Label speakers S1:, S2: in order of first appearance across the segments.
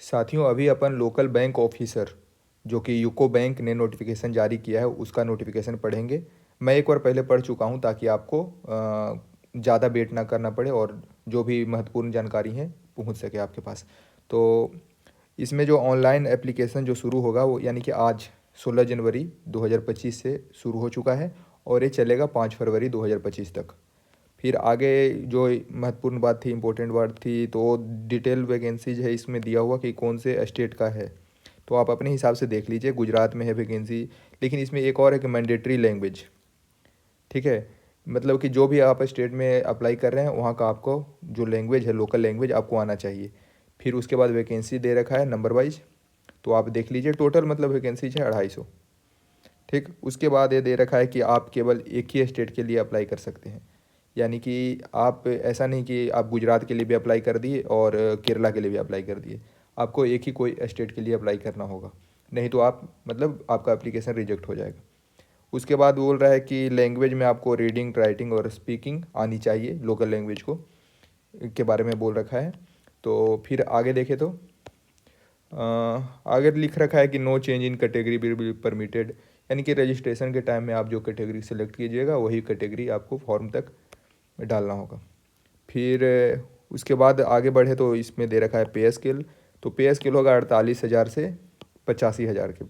S1: साथियों, अभी अपन local bank officer जो कि यूको बैंक ने नोटिफिकेशन जारी किया है उसका नोटिफिकेशन पढ़ेंगे। मैं एक बार पहले पढ़ चुका हूँ ताकि आपको ज़्यादा वेट ना करना पड़े और जो भी महत्वपूर्ण जानकारी है पहुँच सके आपके पास। तो इसमें जो ऑनलाइन एप्लीकेशन जो शुरू होगा वो यानी कि आज 16 जनवरी 2025 से शुरू हो चुका है और ये चलेगा 5 फरवरी 2025 तक। फिर आगे जो महत्वपूर्ण बात थी, इम्पोर्टेंट बात थी, तो डिटेल वैकेंसीज है इसमें दिया हुआ कि कौन से स्टेट का है। तो आप अपने हिसाब से देख लीजिए, गुजरात में है वैकेंसी। लेकिन इसमें एक और है कि मैंडेटरी लैंग्वेज, ठीक है, मतलब कि जो भी आप स्टेट में अप्लाई कर रहे हैं वहाँ का आपको जो लैंग्वेज है, लोकल लैंग्वेज आपको आना चाहिए। फिर उसके बाद वैकेंसी दे रखा है नंबर वाइज, तो आप देख लीजिए टोटल मतलब वैकेंसीज है 250। ठीक, उसके बाद ये दे रखा है कि आप केवल एक ही स्टेट के लिए अप्लाई कर सकते हैं। यानी कि आप ऐसा नहीं कि आप गुजरात के लिए भी अप्लाई कर दिए और केरला के लिए भी अप्लाई कर दिए। आपको एक ही कोई स्टेट के लिए अप्लाई करना होगा, नहीं तो आप मतलब आपका एप्लीकेशन रिजेक्ट हो जाएगा। उसके बाद बोल रहा है कि लैंग्वेज में आपको रीडिंग, राइटिंग और स्पीकिंग आनी चाहिए, लोकल लैंग्वेज को के बारे में बोल रखा है। तो फिर आगे देखें तो आगे लिख रखा है कि no change in category will be permitted, यानी कि रजिस्ट्रेशन के टाइम में आप जो कैटेगरी सेलेक्ट कीजिएगा वही कैटेगरी आपको फॉर्म तक डालना होगा। फिर उसके बाद आगे बढ़े तो इसमें दे रखा है पे स्केल। तो पे स्केल होगा 48,000 से 85,000 के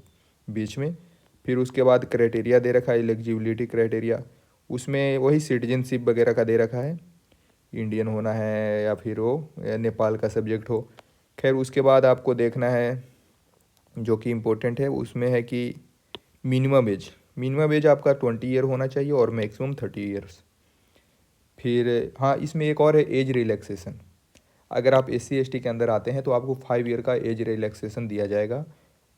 S1: बीच में। फिर उसके बाद क्राइटेरिया दे रखा है, एलिजिबिलिटी क्राइटेरिया, उसमें वही सिटीजनशिप वगैरह का दे रखा है, इंडियन होना है या फिर वो या नेपाल का सब्जेक्ट हो। खैर उसके बाद आपको देखना है जो कि इम्पोर्टेंट है, उसमें है कि मिनिमम एज आपका 20 ईयर होना चाहिए और मैक्सिमम 30 ईयर्स। फिर हाँ, इसमें एक और है एज रिलैक्सेशन। अगर आप SC ST के अंदर आते हैं तो आपको 5 ईयर का एज रिलैक्सेशन दिया जाएगा।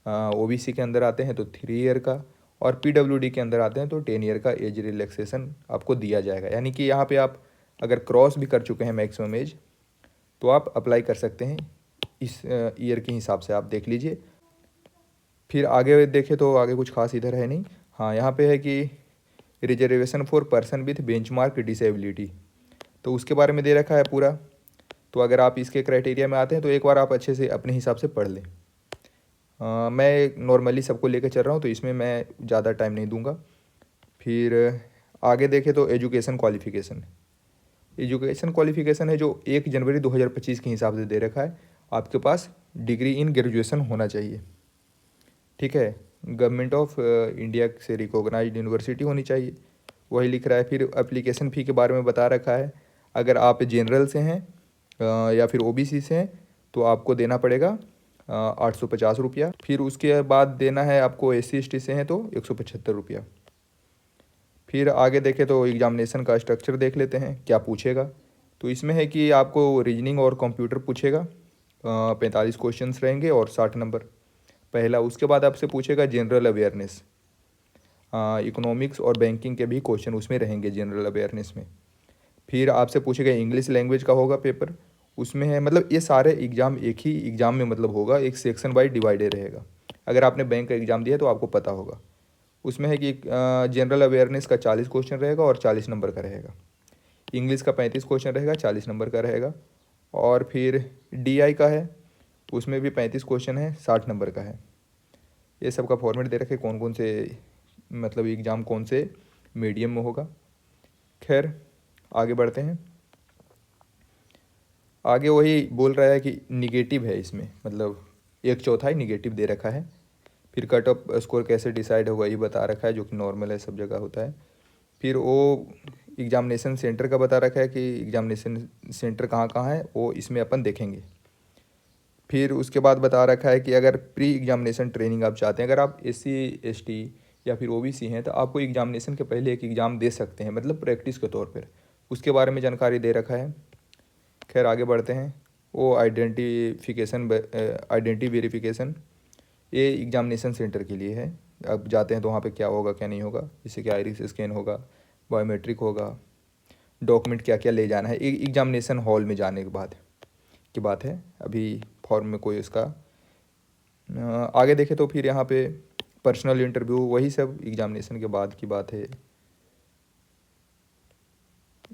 S1: OBC के अंदर आते हैं तो 3 ईयर का, और PWD के अंदर आते हैं तो 10 ईयर का एज रिलैक्सेशन आपको दिया जाएगा। यानी कि यहाँ पे आप अगर क्रॉस भी कर चुके हैं मैक्सिमम एज तो आप अप्लाई कर सकते हैं इस ईयर के हिसाब से, आप देख लीजिए। फिर आगे देखें तो आगे कुछ खास इधर है नहीं। हाँ, यहाँ पे है कि reservation for person with benchmark disability, तो उसके बारे में दे रखा है पूरा। तो अगर आप इसके क्राइटेरिया में आते हैं तो एक बार आप अच्छे से अपने हिसाब से पढ़ लें। मैं नॉर्मली सबको लेकर चल रहा हूँ तो इसमें मैं ज़्यादा टाइम नहीं दूंगा। फिर आगे देखें तो एजुकेशन क्वालिफिकेशन है जो 1 जनवरी 2025 के हिसाब से दे रखा है। आपके पास डिग्री इन ग्रेजुएशन होना चाहिए, ठीक है, गवर्नमेंट ऑफ इंडिया से रिकॉग्नाइज्ड यूनिवर्सिटी होनी चाहिए, वही लिख रहा है। फिर एप्लीकेशन फ़ी के बारे में बता रखा है। अगर आप जनरल से हैं या फिर OBC से हैं तो आपको देना पड़ेगा 850 रुपया। फिर उसके बाद देना है आपको SC ST से हैं तो 175 रुपया। फिर आगे देखें तो एग्जामिनेशन का स्ट्रक्चर देख लेते हैं क्या पूछेगा। तो इसमें है कि आपको रीजनिंग और कंप्यूटर पूछेगा, 45 क्वेश्चंस रहेंगे और 60 नंबर पहला। उसके बाद आपसे पूछेगा जनरल अवेयरनेस, इकोनॉमिक्स और बैंकिंग के भी क्वेश्चन उसमें रहेंगे जनरल अवेयरनेस में। फिर आपसे पूछेगा इंग्लिश लैंग्वेज का होगा पेपर, उसमें है मतलब ये सारे एग्ज़ाम एक ही एग्ज़ाम में मतलब होगा, एक सेक्शन वाइज डिवाइडेड रहेगा। अगर आपने बैंक का एग्ज़ाम दिया है तो आपको पता होगा। उसमें है कि जनरल अवेयरनेस का 40 क्वेश्चन रहेगा और 40 नंबर का रहेगा। इंग्लिश का 35 क्वेश्चन रहेगा, 40 नंबर का रहेगा। और फिर DI का है, उसमें भी 35 क्वेश्चन है, 60 नंबर का है। ये सब का फॉर्मेट दे रखे कौन कौन से मतलब एग्ज़ाम कौन से मीडियम में होगा। खैर आगे बढ़ते हैं। आगे वही बोल रहा है कि निगेटिव है इसमें, मतलब 1/4 निगेटिव दे रखा है। फिर कट ऑफ स्कोर कैसे डिसाइड होगा ये बता रखा है, जो कि नॉर्मल है, सब जगह होता है। फिर वो एग्जामिनेशन सेंटर का बता रखा है कि एग्जामिनेशन सेंटर कहाँ कहाँ है, वो इसमें अपन देखेंगे। फिर उसके बाद बता रखा है कि अगर प्री एग्जामिनेशन ट्रेनिंग आप चाहते हैं, अगर आप SC ST या फिर OBC हैं तो आपको एग्जामिनेशन के पहले एक एग्ज़ाम दे सकते हैं, मतलब प्रैक्टिस के तौर पर। उसके बारे में जानकारी दे रखा है। खैर आगे बढ़ते हैं। वो आइडेंटिटी वेरिफिकेशन, ये एग्जामिनेशन सेंटर के लिए है। अब जाते हैं तो वहाँ पे क्या होगा क्या नहीं होगा, जैसे कि आइरिस स्कैन होगा, बायोमेट्रिक होगा, डॉक्यूमेंट क्या क्या ले जाना है एग्जामिनेशन हॉल में जाने के बाद की बात है, अभी फॉर्म में कोई उसका। आगे देखें तो फिर यहाँ पे पर्सनल इंटरव्यू, वही सब एग्जामिनेशन के बाद की बात है।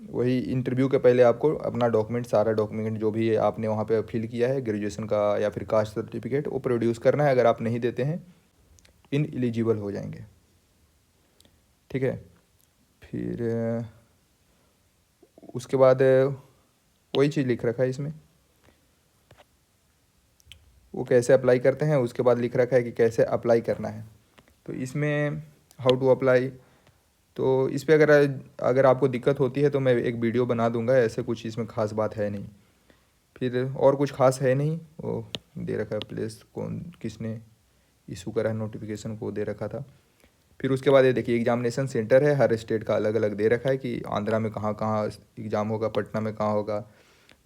S1: वही इंटरव्यू के पहले आपको अपना डॉक्यूमेंट, सारा डॉक्यूमेंट जो भी आपने वहाँ पे फिल किया है ग्रेजुएशन का या फिर कास्ट सर्टिफिकेट, वो प्रोड्यूस करना है। अगर आप नहीं देते हैं इन एलिजिबल हो जाएंगे। ठीक है। फिर उसके बाद वही चीज़ लिख रखा है इसमें, वो कैसे अप्लाई करते हैं। उसके बाद लिख रखा है कि कैसे अप्लाई करना है। तो इसमें हाउ टू अप्लाई, तो इस पर अगर आपको दिक्कत होती है तो मैं एक वीडियो बना दूंगा। ऐसे कुछ इसमें ख़ास बात है नहीं, फिर और कुछ खास है नहीं। वो दे रखा है प्लेस, कौन किसने इशू करा है नोटिफिकेशन को दे रखा था। फिर उसके बाद ये देखिए एग्जामिनेशन सेंटर है, हर स्टेट का अलग अलग दे रखा है कि आंध्रा में कहाँ कहाँ एग्ज़ाम होगा, पटना में कहाँ होगा,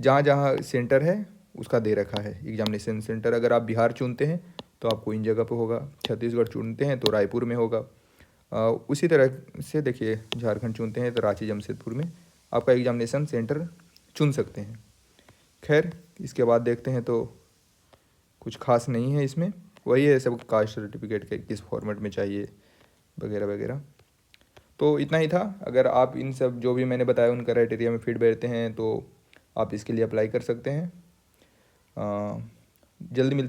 S1: जहाँ जहाँ सेंटर है उसका दे रखा है एग्जामिनेशन सेंटर। अगर आप बिहार चुनते हैं तो आपको इन जगह पे होगा, छत्तीसगढ़ चुनते हैं तो रायपुर में होगा। उसी तरह से देखिए झारखंड चुनते हैं तो रांची जमशेदपुर में आपका एग्जामिनेशन सेंटर चुन सकते हैं। खैर इसके बाद देखते हैं तो कुछ खास नहीं है इसमें, वही है सब, कास्ट सर्टिफिकेट के किस फॉर्मेट में चाहिए वगैरह वगैरह। तो इतना ही था। अगर आप इन सब जो भी मैंने बताया उन क्राइटेरिया में फिट बैठते हैं तो आप इसके लिए अप्लाई कर सकते हैं। जल्दी मिलते